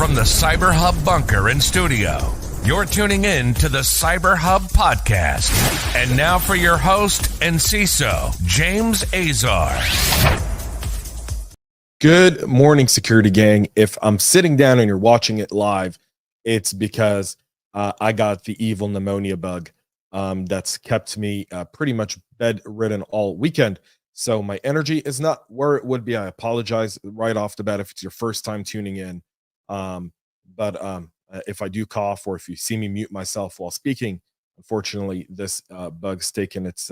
From the CyberHub bunker and studio, you're tuning in to the CyberHub Podcast. And now for your host and CISO, James Azar. Good morning, security gang. If I'm sitting down and you're watching it live, it's because I got the evil pneumonia bug that's kept me pretty much bedridden all weekend. So my energy is not where it would be. I apologize right off the bat if it's your first time tuning in. But if I do cough or if you see me mute myself while speaking, unfortunately, this bug's taken its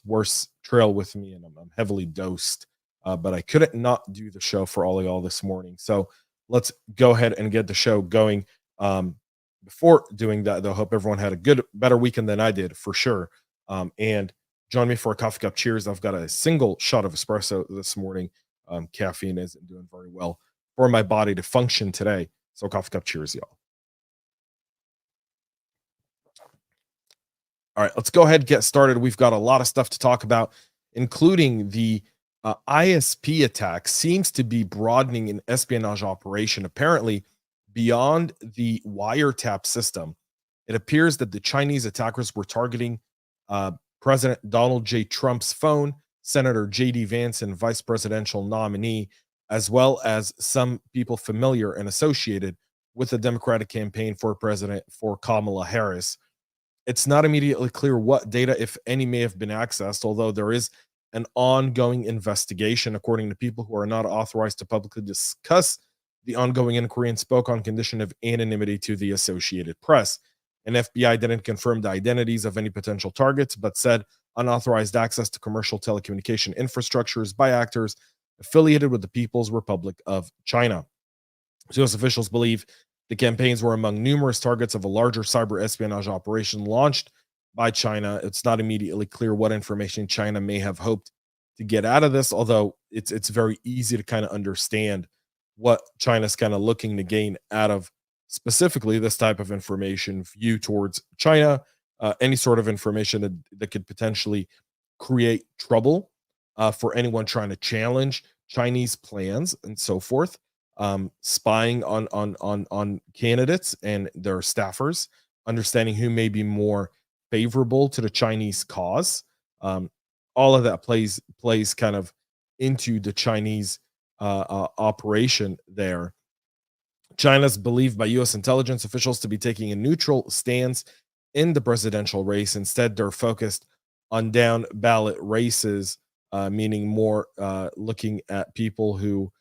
worst trail with me, and I'm heavily dosed. But I couldn't not do the show for all of y'all this morning. So let's go ahead and get the show going. Before doing that, though, hope everyone had a better weekend than I did, for sure. And join me for a coffee cup cheers. I've got a single shot of espresso this morning. Caffeine isn't doing very well for my body to function today. So coffee cup cheers, y'all. All right, let's go ahead and get started. We've got a lot of stuff to talk about, including the ISP attack seems to be broadening an espionage operation, apparently beyond the wiretap system. It appears that the Chinese attackers were targeting President Donald J. Trump's phone, Senator J.D. Vance, and vice presidential nominee, as well as some people familiar and associated with the Democratic campaign for president for Kamala Harris. It's not immediately clear what data, if any, may have been accessed, although there is an ongoing investigation, according to people who are not authorized to publicly discuss the ongoing inquiry and spoke on condition of anonymity to the Associated Press. An FBI didn't confirm the identities of any potential targets, but said unauthorized access to commercial telecommunication infrastructures by actors affiliated with the People's Republic of China. U.S. officials believe the campaigns were among numerous targets of a larger cyber espionage operation launched by China. It's not immediately clear what information China may have hoped to get out of this, although it's very easy to kind of understand what China's kind of looking to gain out of specifically this type of information view towards China, any sort of information that could potentially create trouble for anyone trying to challenge Chinese plans and so forth, spying on candidates and their staffers, understanding who may be more favorable to the Chinese cause. All of that plays kind of into the Chinese operation there. China's believed by U.S. intelligence officials to be taking a neutral stance in the presidential race. Instead, they're focused on down ballot races, meaning more looking at people who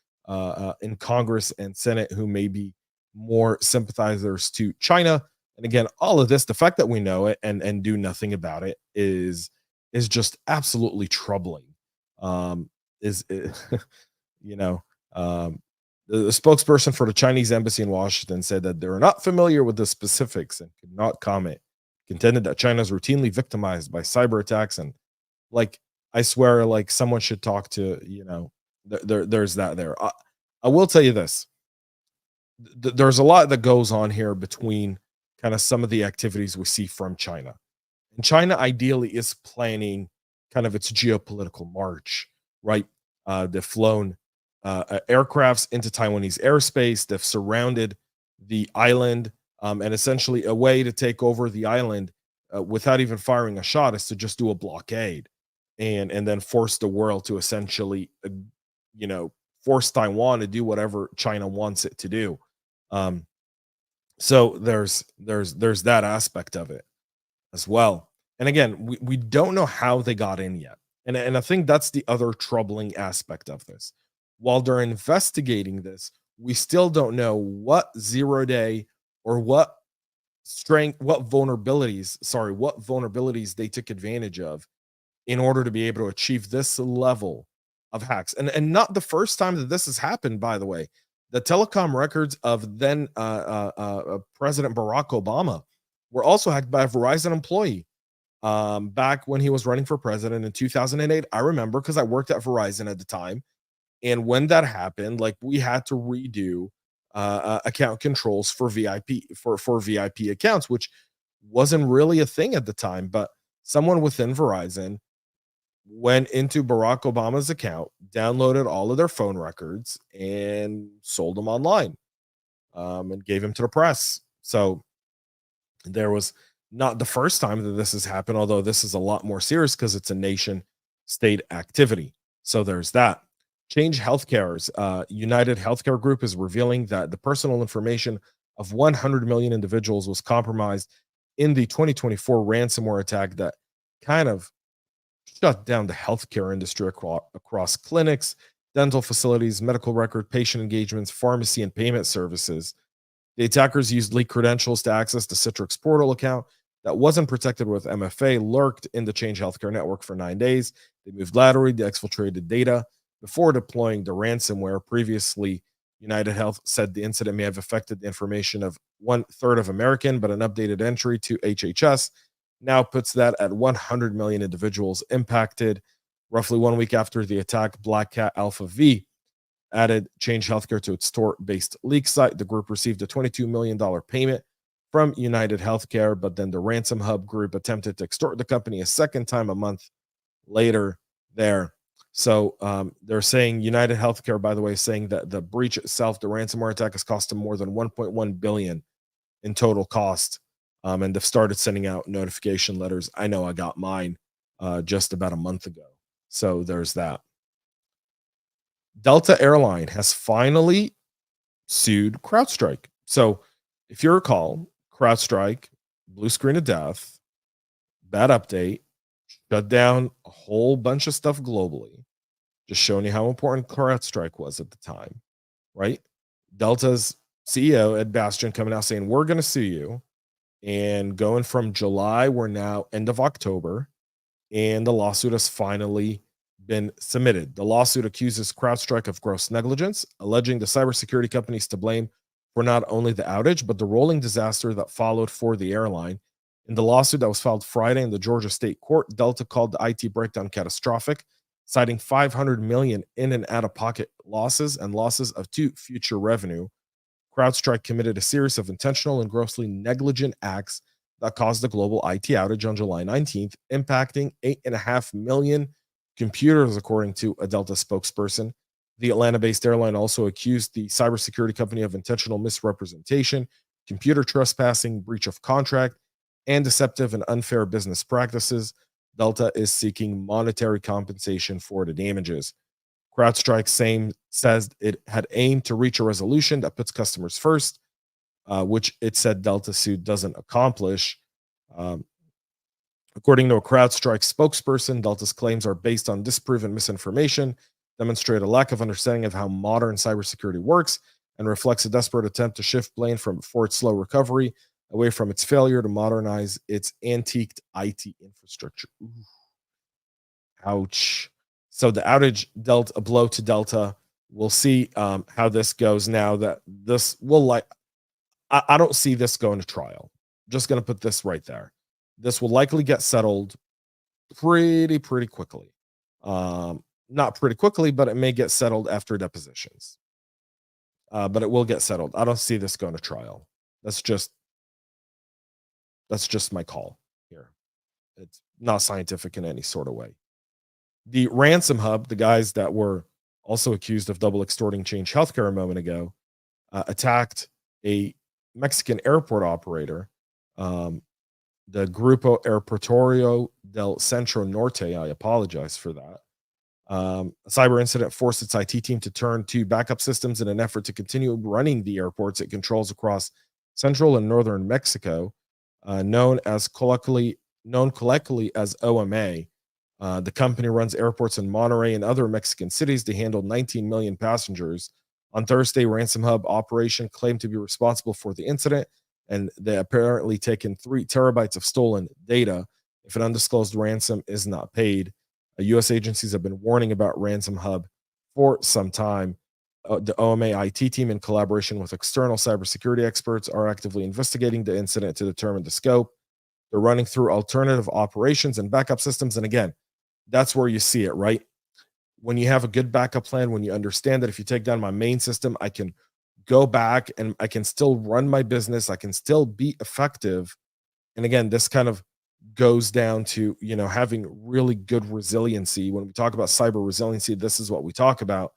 in Congress and Senate who may be more sympathizers to China. And again, all of this, the fact that we know it and do nothing about it is just absolutely troubling. The spokesperson for the Chinese embassy in Washington said that they're not familiar with the specifics and could not comment. Contended that China is routinely victimized by cyber attacks, and I swear, someone should talk to, there's that there. I will tell you this. There's a lot that goes on here between kind of some of the activities we see from China. And China ideally is planning kind of its geopolitical march, right? They've flown aircrafts into Taiwanese airspace. They've surrounded the island, and essentially a way to take over the island without even firing a shot is to just do a blockade and then force the world to essentially, force Taiwan to do whatever China wants it to do. So there's that aspect of it as well. And again, we don't know how they got in yet. And I think that's the other troubling aspect of this. While they're investigating this, we still don't know what zero-day or what vulnerabilities they took advantage of in order to be able to achieve this level of hacks. And not the first time that this has happened, by the way. The telecom records of then President Barack Obama were also hacked by a Verizon employee back when he was running for president in 2008. I remember because I worked at Verizon at the time. And when that happened, we had to redo account controls for VIP accounts, which wasn't really a thing at the time. But someone within Verizon went into Barack Obama's account, downloaded all of their phone records, and sold them online. and gave him to the press. So there was not the first time that this has happened, although this is a lot more serious because it's a nation state activity. So there's that. Change Healthcare's United Healthcare Group is revealing that the personal information of 100 million individuals was compromised in the 2024 ransomware attack that kind of shut down the healthcare industry across clinics, dental facilities, medical record, patient engagements, pharmacy, and payment services. The attackers used leaked credentials to access the Citrix portal account that wasn't protected with MFA, lurked in the Change Healthcare network for 9 days. They moved laterally, they exfiltrated data before deploying the ransomware. Previously, United Health said the incident may have affected the information of 1/3 of American, but an updated entry to HHS now puts that at 100 million individuals impacted. Roughly 1 week after the attack, Black Cat Alpha V added Change Healthcare to its Tor-based leak site. The group received a $22 million payment from United Healthcare, but then the Ransom Hub group attempted to extort the company a second time a month later there. So they're saying United Healthcare, by the way, is saying that the breach itself, the ransomware attack, has cost them more than 1.1 billion in total cost. And they've started sending out notification letters. I know I got mine just about a month ago. So there's that. Delta Airline has finally sued CrowdStrike. So if you recall, CrowdStrike, blue screen of death, bad update, shut down a whole bunch of stuff globally, just showing you how important CrowdStrike was at the time, right? Delta's CEO, Ed Bastian, coming out saying, we're going to sue you. And going from July, we're now end of October, and the lawsuit has finally been submitted. The lawsuit accuses CrowdStrike of gross negligence, alleging the cybersecurity companies to blame for not only the outage, but the rolling disaster that followed for the airline. In the lawsuit that was filed Friday in the Georgia State Court, Delta called the IT breakdown catastrophic, citing 500 million in and out-of-pocket losses and losses of to future revenue. CrowdStrike committed a series of intentional and grossly negligent acts that caused the global IT outage on July 19th, impacting 8.5 million computers, according to a Delta spokesperson. The Atlanta-based airline also accused the cybersecurity company of intentional misrepresentation, computer trespassing, breach of contract, and deceptive and unfair business practices. Delta is seeking monetary compensation for the damages. CrowdStrike says it had aimed to reach a resolution that puts customers first, which it said Delta suit doesn't accomplish. According to a CrowdStrike spokesperson, Delta's claims are based on disproven misinformation, demonstrate a lack of understanding of how modern cybersecurity works, and reflects a desperate attempt to shift blame for its slow recovery away from its failure to modernize its antiqued IT infrastructure. Ooh. Ouch. So the outage dealt a blow to Delta. We'll see how this goes now that this will I don't see this going to trial. Just going to put this right there. This will likely get settled pretty quickly. Not pretty quickly, but it may get settled after depositions. But it will get settled. I don't see this going to trial. That's just my call here. It's not scientific in any sort of way. The Ransom Hub, the guys that were also accused of double extorting Change Healthcare a moment ago, attacked a Mexican airport operator, the Grupo Aeroportuario del Centro Norte. I apologize for that. A cyber incident forced its IT team to turn to backup systems in an effort to continue running the airports it controls across central and northern Mexico, known collectively as OMA. The company runs airports in Monterrey and other Mexican cities. They handled 19 million passengers. On Thursday, Ransom Hub operation claimed to be responsible for the incident, and they apparently taken 3 terabytes of stolen data if an undisclosed ransom is not paid. U.S. agencies have been warning about Ransom Hub for some time. The OMA IT team, in collaboration with external cybersecurity experts, are actively investigating the incident to determine the scope. They're running through alternative operations and backup systems. And again, that's where you see it, right? When you have a good backup plan, when you understand that if you take down my main system, I can go back and I can still run my business. I can still be effective. And again, this kind of goes down to, having really good resiliency. When we talk about cyber resiliency, this is what we talk about.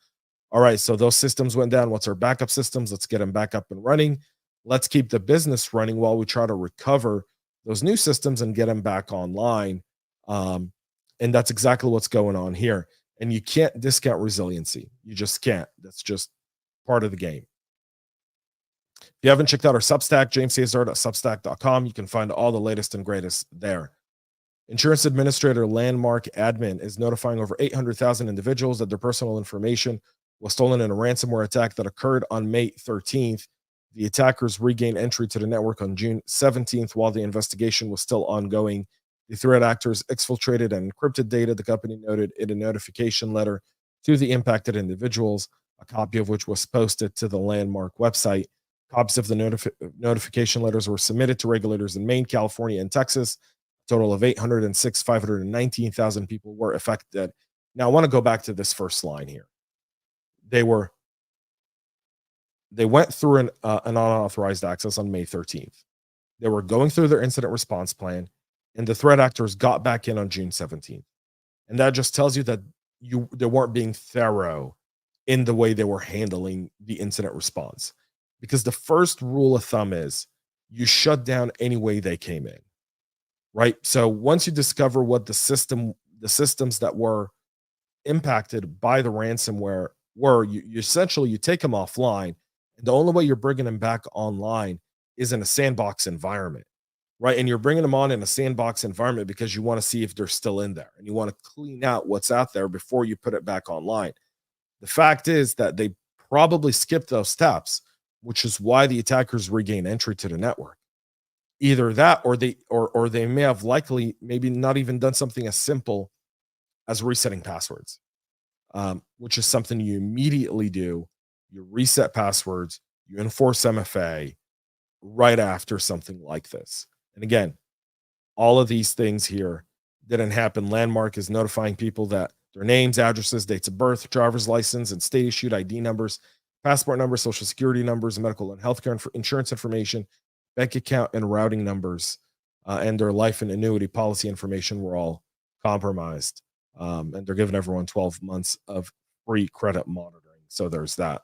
All right, so those systems went down. What's our backup systems? Let's get them back up and running. Let's keep the business running while we try to recover those new systems and get them back online. And that's exactly what's going on here. And you can't discount resiliency. You just can't. That's just part of the game. If you haven't checked out our Substack, jamescesar.substack.com, you can find all the latest and greatest there. Insurance administrator Landmark Admin is notifying over 800,000 individuals that their personal information was stolen in a ransomware attack that occurred on May 13th. The attackers regained entry to the network on June 17th while the investigation was still ongoing. The threat actors exfiltrated and encrypted data, the company noted in a notification letter to the impacted individuals, a copy of which was posted to the Landmark website. Copies of the notification letters were submitted to regulators in Maine, California, and Texas. A total of 519,000 people were affected. Now, I want to go back to this first line here. They went through an unauthorized access on May 13th. They were going through their incident response plan, and the threat actors got back in on June 17th. And that just tells you that they weren't being thorough in the way they were handling the incident response. Because the first rule of thumb is you shut down any way they came in, right? So once you discover what the systems that were impacted by the ransomware were, you essentially take them offline. And the only way you're bringing them back online is in a sandbox environment, right? And you're bringing them on in a sandbox environment because you want to see if they're still in there and you want to clean out what's out there before you put it back online. The fact is that they probably skipped those steps, which is why the attackers regain entry to the network. Either that, or they may have likely maybe not even done something as simple as resetting passwords, which is something you immediately do. You reset passwords, you enforce MFA right after something like this. And again, all of these things here didn't happen. Landmark is notifying people that their names, addresses, dates of birth, driver's license, and state issued ID numbers, passport numbers, social security numbers, medical and healthcare insurance information, bank account and routing numbers, and their life and annuity policy information were all compromised. And they're giving everyone 12 months of free credit monitoring. So there's that.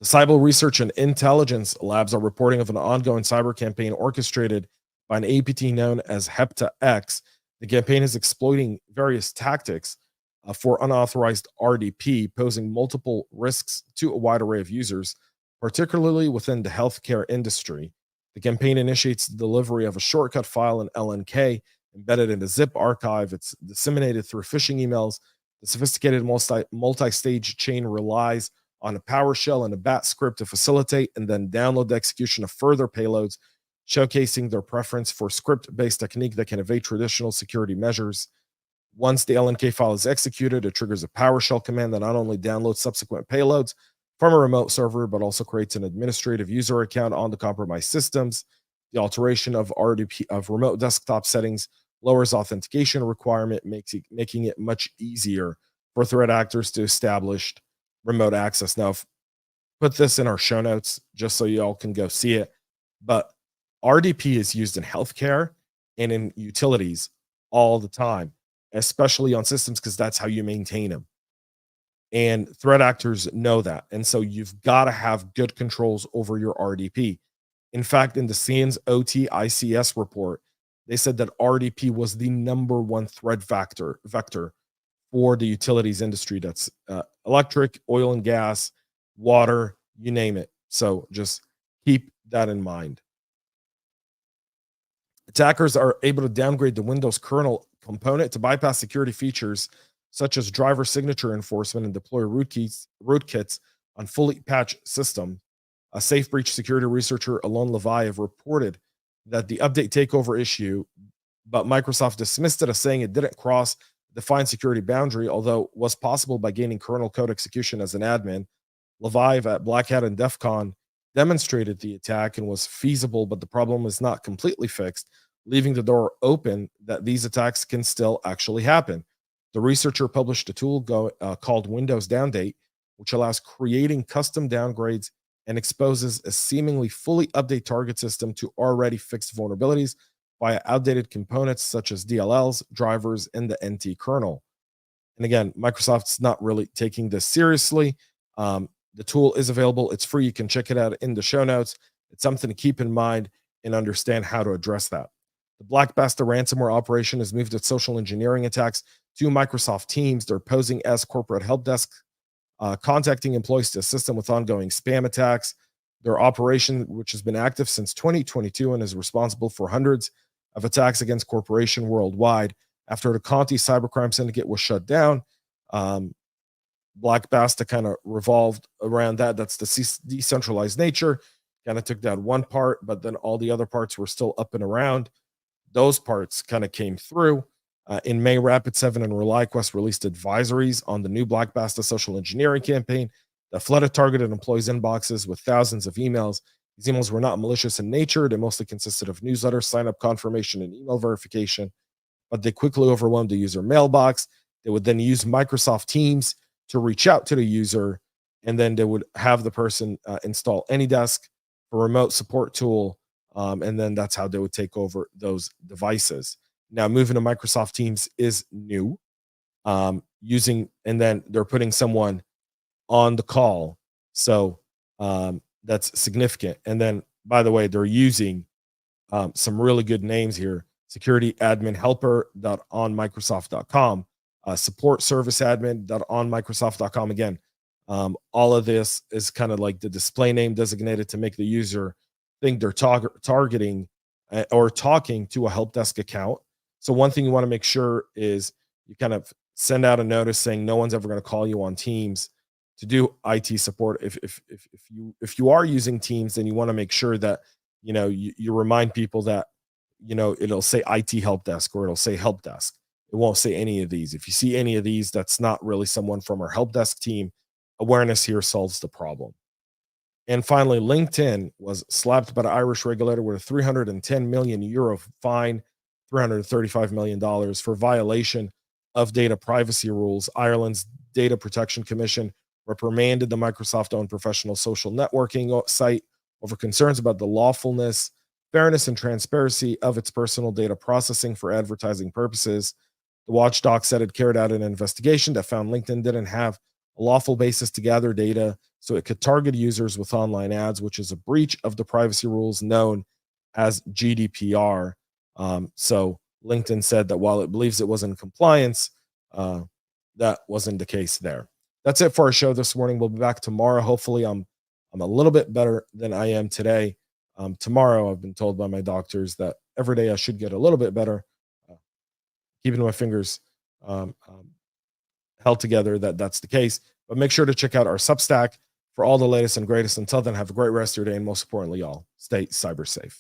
The Cyber Research and Intelligence Labs are reporting of an ongoing cyber campaign orchestrated by an APT known as Heptax. The campaign is exploiting various tactics for unauthorized RDP, posing multiple risks to a wide array of users, particularly within the healthcare industry. The campaign initiates the delivery of a shortcut file in LNK embedded in a zip archive. It's disseminated through phishing emails. The sophisticated multi-stage chain relies on a PowerShell and a BAT script to facilitate and then download the execution of further payloads, showcasing their preference for script-based technique that can evade traditional security measures. Once the LNK file is executed, it triggers a PowerShell command that not only downloads subsequent payloads from a remote server, but also creates an administrative user account on the compromised systems. The alteration of RDP of remote desktop settings lowers authentication requirement, making it much easier for threat actors to establish remote access. Now, put this in our show notes just so y'all can go see it. But RDP is used in healthcare and in utilities all the time, especially on systems, because that's how you maintain them. And threat actors know that. And so you've got to have good controls over your RDP. In fact, in the SANS OT ICS report, they said that RDP was the number one threat vector for the utilities industry. That's electric, oil and gas, water, you name it. So just keep that in mind. Attackers are able to downgrade the Windows kernel component to bypass security features such as driver signature enforcement and deploy rootkits on fully patched system. A Safe Breach security researcher, Alon Levayev, reported that the update takeover issue, but Microsoft dismissed it as saying it didn't cross the defined security boundary, although was possible by gaining kernel code execution as an admin. Levayev at Black Hat and DEF CON demonstrated the attack and was feasible, but the problem is not completely fixed, leaving the door open that these attacks can still actually happen. The researcher published a tool called Windows Downdate, which allows creating custom downgrades and exposes a seemingly fully update target system to already fixed vulnerabilities via outdated components such as DLLs, drivers, and the NT kernel. And again, Microsoft's not really taking this seriously. The tool is available. It's free. You can check it out in the show notes. It's something to keep in mind and understand how to address that. The Black Basta ransomware operation has moved its social engineering attacks to Microsoft Teams. They're posing as corporate help desk, contacting employees to assist them with ongoing spam attacks. Their operation, which has been active since 2022 and is responsible for hundreds of attacks against corporations worldwide. After the Conti cybercrime syndicate was shut down, Black Basta kind of revolved around that. That's the decentralized nature. Kind of took down one part, but then all the other parts were still up and around. Those parts kind of came through. In May, Rapid7 and ReliQuest released advisories on the new Black Basta social engineering campaign that flooded targeted employees' inboxes with thousands of emails. These emails were not malicious in nature. They mostly consisted of newsletters, sign-up confirmation, and email verification, but they quickly overwhelmed the user mailbox. They would then use Microsoft Teams to reach out to the user, and then they would have the person install AnyDesk, a remote support tool, and then that's how they would take over those devices. Now, moving to Microsoft Teams is new, and then they're putting someone on the call, so that's significant. And then, by the way, they're using some really good names here: security admin helper.onmicrosoft.com, support service admin.onmicrosoft.com. Again, all of this is kind of like the display name designated to make the user think they're targeting or talking to a help desk account. So one thing you want to make sure is you kind of send out a notice saying no one's ever going to call you on Teams to do IT support. If you are using Teams, then you want to make sure that you remind people that it'll say IT help desk or it'll say help desk. It won't say any of these. If you see any of these, that's not really someone from our help desk team. Awareness here solves the problem. And finally, LinkedIn was slapped by an Irish regulator with a 310 million euro fine, $335 million for violation of data privacy rules. Ireland's Data Protection Commission reprimanded the Microsoft-owned professional social networking site over concerns about the lawfulness, fairness, and transparency of its personal data processing for advertising purposes. The watchdog said it carried out an investigation that found LinkedIn didn't have a lawful basis to gather data, so it could target users with online ads, which is a breach of the privacy rules known as GDPR. So LinkedIn said that while it believes it was in compliance, that wasn't the case there. That's it for our show this morning. We'll be back tomorrow. Hopefully I'm a little bit better than I am today. Tomorrow, I've been told by my doctors that every day I should get a little bit better. Keeping my fingers held together that's the case. But make sure to check out our Substack for all the latest and greatest. Until then, have a great rest of your day, and most importantly, y'all, stay cyber safe.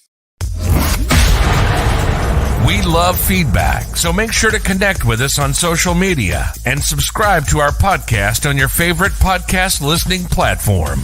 We love feedback, so make sure to connect with us on social media and subscribe to our podcast on your favorite podcast listening platform.